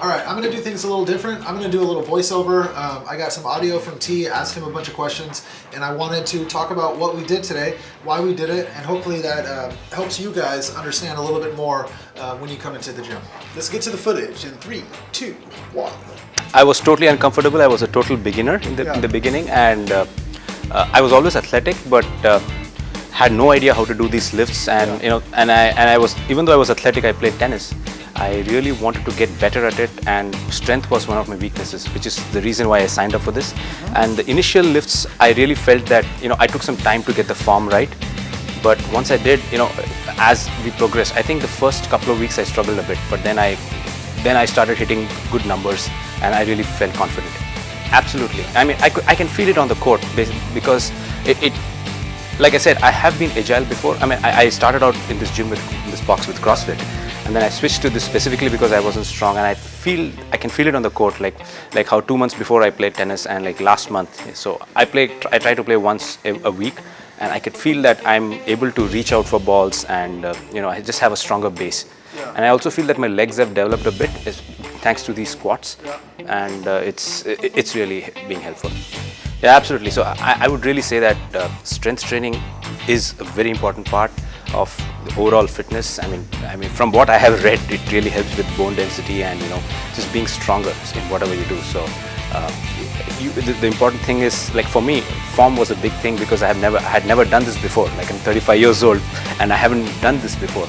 All right, I'm gonna do things a little different. I'm gonna do a little voiceover. I got some audio from T, asked him a bunch of questions, and I wanted to talk about what we did today, why we did it, and hopefully that helps you guys understand a little bit more when you come into the gym. Let's get to the footage in 3, 2, 1. I was totally uncomfortable. I was a total beginner in the beginning, and I was always athletic, but had no idea how to do these lifts. And and I was, even though I was athletic, I played tennis. I really wanted to get better at it, and strength was one of my weaknesses, which is the reason why I signed up for this. And the initial lifts, I really felt that I took some time to get the form right. But once I did, as we progressed, I think the first couple of weeks I struggled a bit, but then I started hitting good numbers, and I really felt confident. Absolutely. I mean, I can feel it on the court because it like I said, I have been agile before. I mean, I started out in this gym in this box with CrossFit, and then I switched to this specifically because I wasn't strong, and I can feel it on the court, like how 2 months before I played tennis, and like last month. So I try to play once a week, and I could feel that I'm able to reach out for balls, and I just have a stronger base. Yeah. And I also feel that my legs have developed a bit thanks to these squats, and it's really being helpful. Yeah, absolutely. So I would really say that strength training is a very important part of the overall fitness. I mean, from what I have read, it really helps with bone density and just being stronger in whatever you do. So the important thing is, like for me, form was a big thing because I had never done this before. Like I'm 35 years old and I haven't done this before.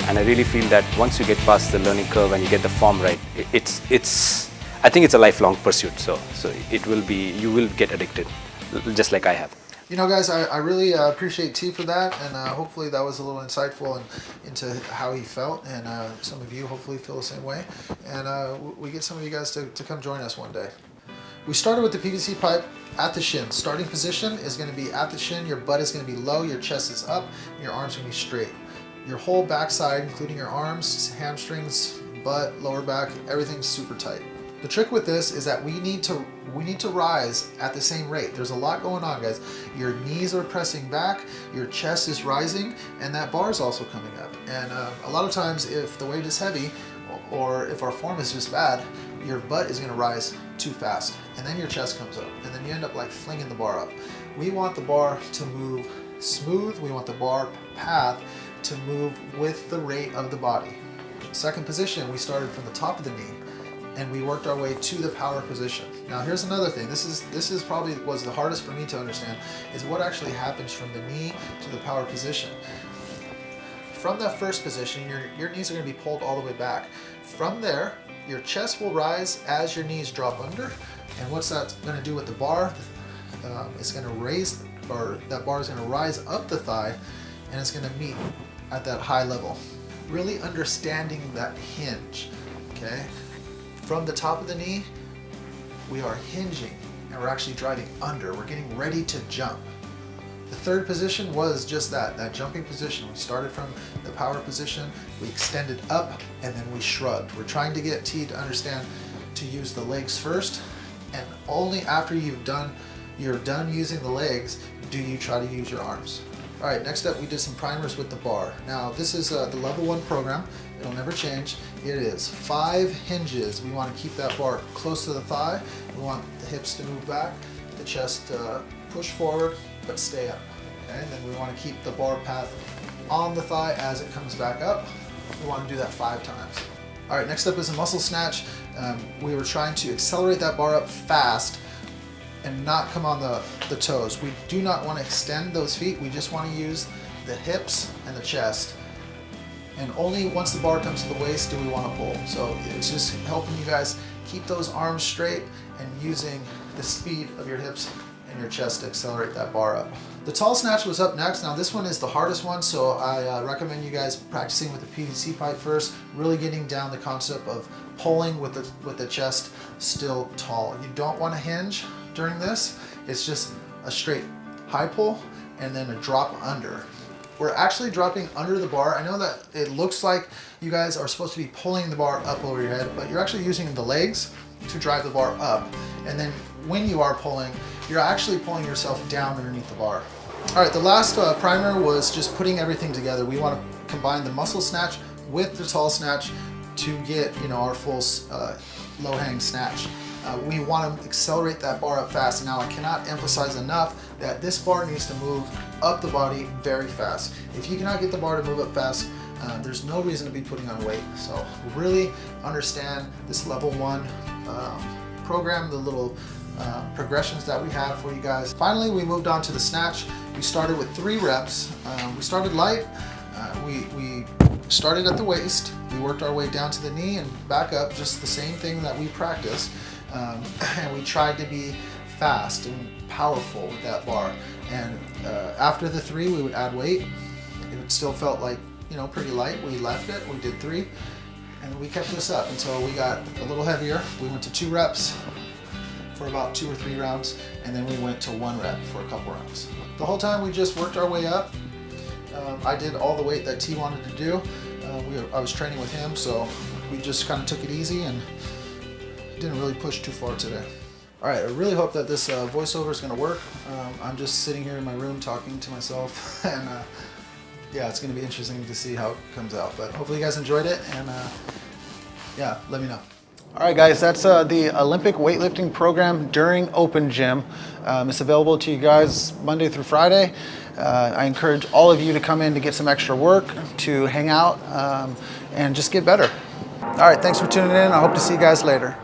And I really feel that once you get past the learning curve and you get the form right, I think it's a lifelong pursuit. So you will get addicted, just like I have. Guys, I really appreciate T for that, and hopefully that was a little insightful into how he felt, and some of you hopefully feel the same way, and we get some of you guys to come join us one day. We started with the PVC pipe at the shin. Starting position is going to be at the shin, your butt is going to be low, your chest is up, and your arms are going to be straight. Your whole backside, including your arms, hamstrings, butt, lower back, everything's super tight. The trick with this is that we need to rise at the same rate. There's a lot going on, guys. Your knees are pressing back, your chest is rising, and that bar is also coming up. And a lot of times, if the weight is heavy, or if our form is just bad, your butt is going to rise too fast, and then your chest comes up, and then you end up like flinging the bar up. We want the bar to move smooth. We want the bar path to move with the rate of the body. Second position, we started from the top of the knee, and we worked our way to the power position. Now here's another thing. This is probably was the hardest for me to understand, is what actually happens from the knee to the power position. From that first position, your knees are going to be pulled all the way back. From there, your chest will rise as your knees drop under, and what's that going to do with the bar? It's going to raise, or that bar is going to rise up the thigh, and it's going to meet at that high level. Really understanding that hinge, okay? From the top of the knee, we are hinging, and we're actually driving under. We're getting ready to jump. The third position was just that jumping position. We started from the power position, we extended up, and then we shrugged. We're trying to get T to understand to use the legs first, and only after you're done using the legs do you try to use your arms. All right, next up we did some primers with the bar. Now this is the level 1 program. It'll never change. It is 5 hinges. We want to keep that bar close to the thigh. We want the hips to move back, the chest push forward, but stay up. Okay, and then we want to keep the bar path on the thigh as it comes back up. We want to do that 5 times. All right, next up is a muscle snatch. We were trying to accelerate that bar up fast and not come on the toes. We do not want to extend those feet. We just want to use the hips and the chest. And only once the bar comes to the waist do we want to pull. So it's just helping you guys keep those arms straight and using the speed of your hips and your chest to accelerate that bar up. The tall snatch was up next. Now this one is the hardest one, so I recommend you guys practicing with the PVC pipe first, really getting down the concept of pulling with the chest still tall. You don't want to hinge during this. It's just a straight high pull and then a drop under. We're actually dropping under the bar. I know that it looks like you guys are supposed to be pulling the bar up over your head, but you're actually using the legs to drive the bar up. And then when you are pulling, you're actually pulling yourself down underneath the bar. All right, the last primer was just putting everything together. We want to combine the muscle snatch with the tall snatch to get, you know, our full low hang snatch. We want to accelerate that bar up fast. Now, I cannot emphasize enough that this bar needs to move up the body very fast. If you cannot get the bar to move up fast, there's no reason to be putting on weight. So really understand this level 1 program, the little progressions that we have for you guys. Finally, we moved on to the snatch. We started with 3 reps. We started light. We started at the waist. We worked our way down to the knee and back up, just the same thing that we practiced. And we tried to be fast and powerful with that bar. And after the 3, we would add weight. It still felt like, you know, pretty light. We left it, we did 3, and we kept this up until we got a little heavier. We went to 2 reps for about 2 or 3 rounds, and then we went to 1 rep for a couple rounds. The whole time we just worked our way up. I did all the weight that T wanted to do. I was training with him, so we just kind of took it easy and didn't really push too far today. All right, I really hope that this voiceover is going to work. I'm just sitting here in my room talking to myself, and yeah, it's going to be interesting to see how it comes out. But hopefully you guys enjoyed it, and yeah, let me know. All right, guys, that's the Olympic weightlifting program during Open Gym. It's available to you guys Monday through Friday. I encourage all of you to come in to get some extra work, to hang out, and just get better. All right, thanks for tuning in. I hope to see you guys later.